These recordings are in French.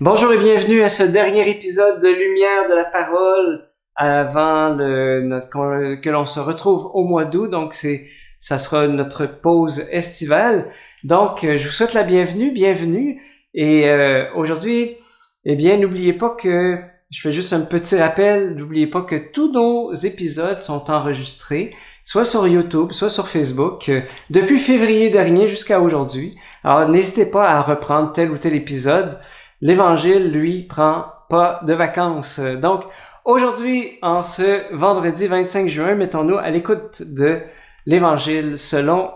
Bonjour et bienvenue à ce dernier épisode de Lumière de la Parole avant que l'on se retrouve au mois d'août. Donc ça sera notre pause estivale. Donc je vous souhaite la bienvenue. Et aujourd'hui, eh bien n'oubliez pas que je fais juste un petit rappel. N'oubliez pas que tous nos épisodes sont enregistrés, soit sur YouTube, soit sur Facebook, depuis février dernier jusqu'à aujourd'hui. Alors n'hésitez pas à reprendre tel ou tel épisode. L'Évangile, lui, prend pas de vacances. Donc, aujourd'hui, en ce vendredi 25 juin, mettons-nous à l'écoute de l'Évangile selon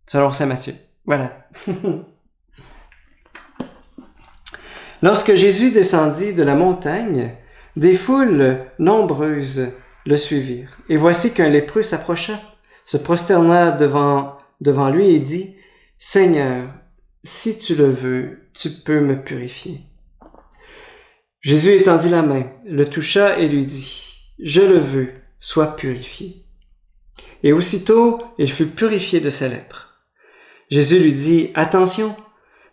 Saint Matthieu. Voilà. Lorsque Jésus descendit de la montagne, des foules nombreuses le suivirent. Et voici qu'un lépreux s'approcha, se prosterna devant lui et dit, « Seigneur, si tu le veux, tu peux me purifier. » Jésus étendit la main, le toucha et lui dit, « Je le veux, sois purifié. » Et aussitôt, il fut purifié de sa lèpre. Jésus lui dit, « Attention,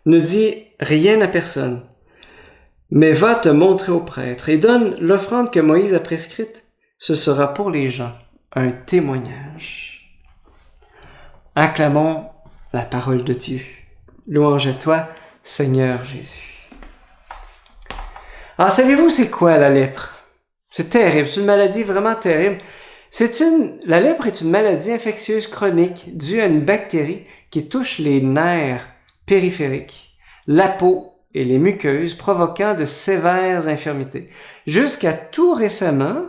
ne dis rien à personne, mais va te montrer au prêtre et donne l'offrande que Moïse a prescrite. Ce sera pour les gens un témoignage. » Acclamons la parole de Dieu. Louange à toi, Seigneur Jésus. Alors, savez-vous c'est quoi la lèpre? C'est terrible, c'est une maladie vraiment terrible. La lèpre est une maladie infectieuse chronique due à une bactérie qui touche les nerfs périphériques, la peau et les muqueuses, provoquant de sévères infirmités. Jusqu'à tout récemment,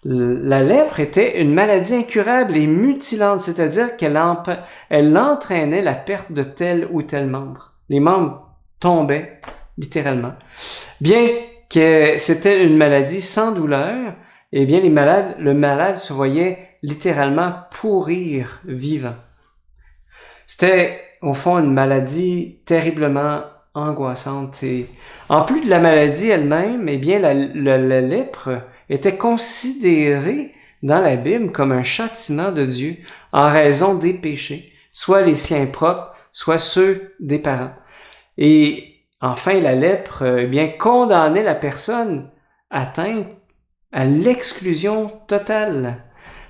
la lèpre était une maladie incurable et mutilante, c'est-à-dire qu'elle entraînait la perte de tel ou tel membre. Les membres tombaient, littéralement. Bien que c'était une maladie sans douleur, eh bien le malade se voyait littéralement pourrir vivant. C'était, au fond, une maladie terriblement angoissante. Et en plus de la maladie elle-même, eh bien la lèpre était considéré dans la Bible comme un châtiment de Dieu en raison des péchés, soit les siens propres, soit ceux des parents. Et enfin, la lèpre condamnait la personne atteinte à l'exclusion totale,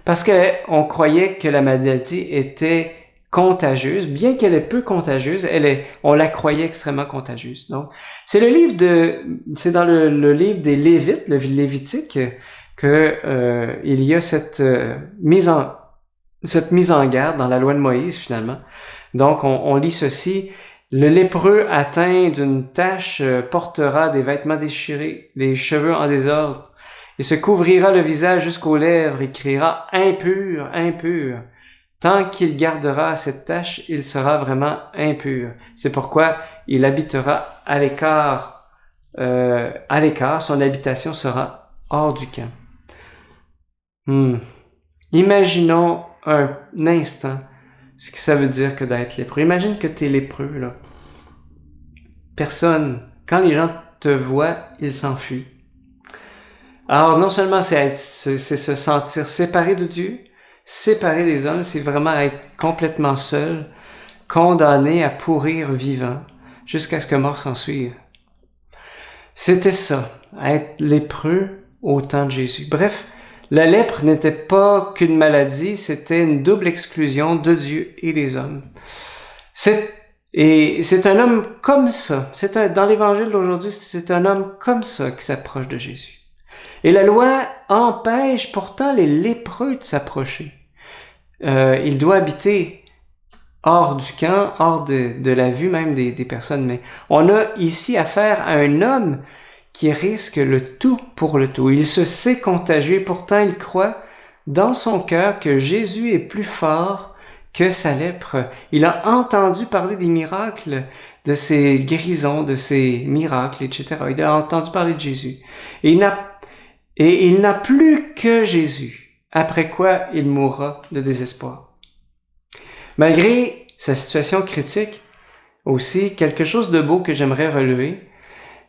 parce qu'on croyait que la maladie était contagieuse, bien qu'elle est peu contagieuse, on la croyait extrêmement contagieuse. Donc, c'est dans le livre des Lévites, le Lévitique, que il y a cette mise en garde dans la loi de Moïse finalement. Donc, on lit ceci: le lépreux atteint d'une tache portera des vêtements déchirés, les cheveux en désordre, et se couvrira le visage jusqu'aux lèvres et criera impur, impur. Tant qu'il gardera cette tache, il sera vraiment impur. C'est pourquoi il habitera à l'écart. Son habitation sera hors du camp. Imaginons un instant ce que ça veut dire que d'être lépreux. Imagine que t'es lépreux, là. Personne, quand les gens te voient, ils s'enfuient. Alors, non seulement c'est se sentir séparé de Dieu, séparé des hommes, c'est vraiment être complètement seul, condamné à pourrir vivant, jusqu'à ce que mort s'en suive. C'était ça, être lépreux au temps de Jésus. Bref, la lèpre n'était pas qu'une maladie, c'était une double exclusion de Dieu et des hommes. C'est un homme comme ça. Dans l'Évangile d'aujourd'hui, c'est un homme comme ça qui s'approche de Jésus. Et la loi empêche pourtant les lépreux de s'approcher. Il doit habiter hors du camp, hors de la vue même des personnes. Mais on a ici affaire à un homme qui risque le tout pour le tout. Il se sait contagieux, pourtant il croit dans son cœur que Jésus est plus fort que sa lèpre. Il a entendu parler des miracles, de ses guérisons, de ses miracles, etc. Il a entendu parler de Jésus. Et il n'a plus que Jésus, après quoi il mourra de désespoir. Malgré sa situation critique, aussi, quelque chose de beau que j'aimerais relever,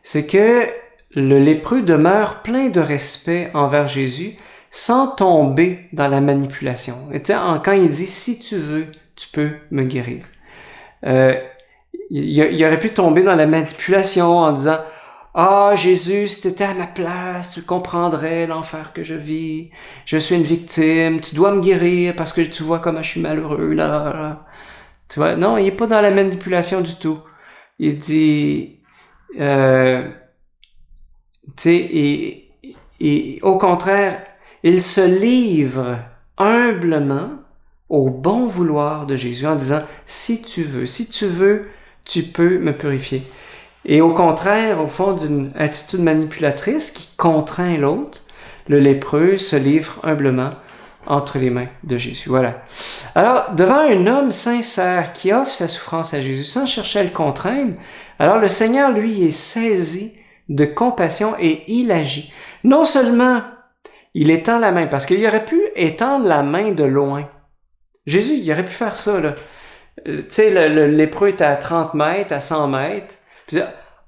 c'est que le lépreux demeure plein de respect envers Jésus sans tomber dans la manipulation. Et quand il dit « si tu veux, tu peux me guérir ». il aurait pu tomber dans la manipulation en disant ah, Jésus, si t'étais à ma place, tu comprendrais l'enfer que je vis. Je suis une victime. Tu dois me guérir parce que tu vois comment je suis malheureux, là. Tu vois? Non, il est pas dans la manipulation du tout. Il dit, tu sais, et au contraire, il se livre humblement au bon vouloir de Jésus en disant, si tu veux, tu peux me purifier. Et au contraire, au fond d'une attitude manipulatrice qui contraint l'autre, le lépreux se livre humblement entre les mains de Jésus. Voilà. Alors, devant un homme sincère qui offre sa souffrance à Jésus sans chercher à le contraindre, alors le Seigneur, lui, est saisi de compassion et il agit. Non seulement il étend la main, parce qu'il aurait pu étendre la main de loin. Jésus, il aurait pu faire ça, là. Tu sais, le lépreux était à 30 mètres, à 100 mètres. Puis,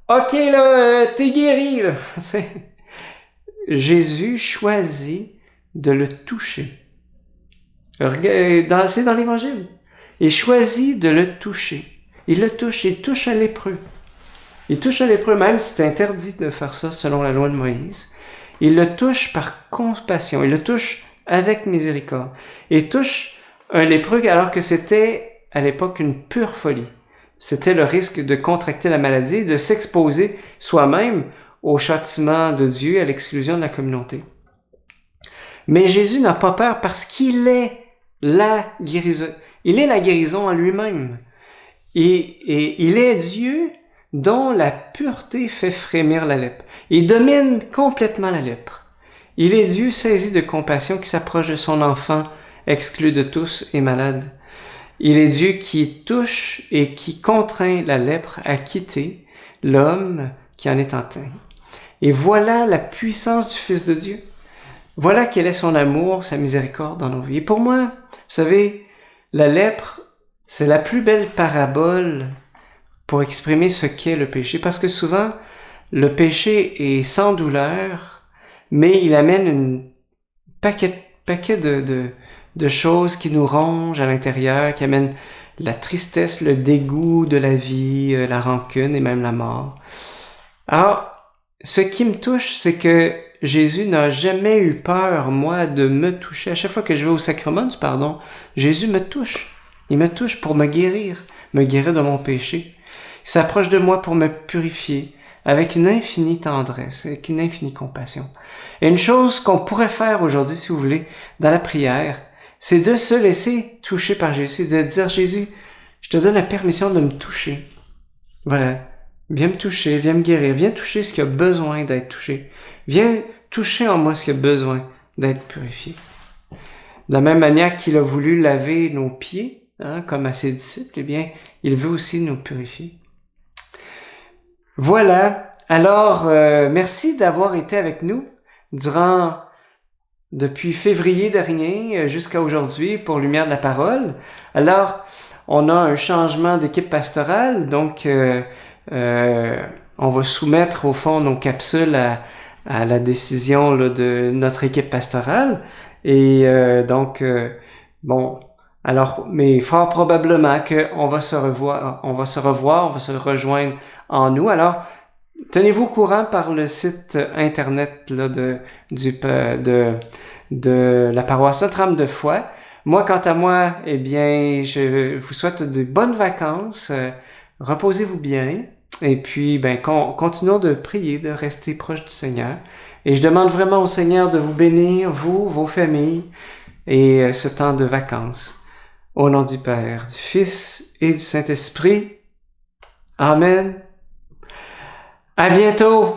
ok, là, t'es guéri, là. Jésus choisit de le toucher. C'est dans l'Évangile. Il choisit de le toucher. Il le touche, il touche un lépreux. Il touche un lépreux, même si c'est interdit de faire ça selon la loi de Moïse. Il le touche par compassion. Il le touche avec miséricorde. Il touche un lépreux alors que c'était, à l'époque, une pure folie. C'était le risque de contracter la maladie, de s'exposer soi-même au châtiment de Dieu, à l'exclusion de la communauté. Mais Jésus n'a pas peur parce qu'il est la guérison. Il est la guérison en lui-même. Et il est Dieu dont la pureté fait frémir la lèpre. Il domine complètement la lèpre. Il est Dieu saisi de compassion qui s'approche de son enfant, exclu de tous et malade. Il est Dieu qui touche et qui contraint la lèpre à quitter l'homme qui en est atteint. Et voilà la puissance du Fils de Dieu. Voilà quel est son amour, sa miséricorde dans nos vies. Et pour moi, vous savez, la lèpre, c'est la plus belle parabole pour exprimer ce qu'est le péché. Parce que souvent, le péché est sans douleur, mais il amène une paquet de choses qui nous rongent à l'intérieur, qui amènent la tristesse, le dégoût de la vie, la rancune et même la mort. Alors, ce qui me touche, c'est que Jésus n'a jamais eu peur, moi, de me toucher. À chaque fois que je vais au sacrement du pardon, Jésus me touche. Il me touche pour me guérir de mon péché. Il s'approche de moi pour me purifier avec une infinie tendresse, avec une infinie compassion. Et une chose qu'on pourrait faire aujourd'hui, si vous voulez, dans la prière, c'est de se laisser toucher par Jésus, de dire, Jésus, je te donne la permission de me toucher. Voilà. Viens me toucher, viens me guérir, viens toucher ce qui a besoin d'être touché. Viens toucher en moi ce qui a besoin d'être purifié. De la même manière qu'il a voulu laver nos pieds, comme à ses disciples, eh bien, il veut aussi nous purifier. Voilà. Alors, merci d'avoir été avec nous depuis février dernier jusqu'à aujourd'hui pour Lumière de la Parole. Alors, on a un changement d'équipe pastorale, donc on va soumettre au fond nos capsules à la décision là, de notre équipe pastorale. Et mais fort probablement qu'on va se rejoindre en nous. Alors, tenez-vous au courant par le site internet là, de la paroisse Notre-Dame de Foix. Moi, quant à moi, eh bien, je vous souhaite de bonnes vacances. Reposez-vous bien. Et puis, continuons de prier, de rester proche du Seigneur. Et je demande vraiment au Seigneur de vous bénir, vous, vos familles, et ce temps de vacances. Au nom du Père, du Fils et du Saint-Esprit. Amen. À bientôt!